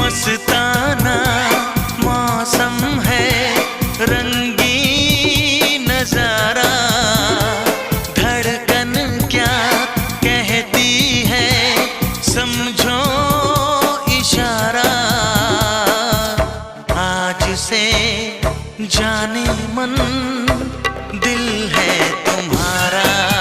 मस्ताना मौसम है, रंगीन नजारा। धड़कन क्या कहती है, समझो इशारा। आज से जाने मन दिल है तुम्हारा।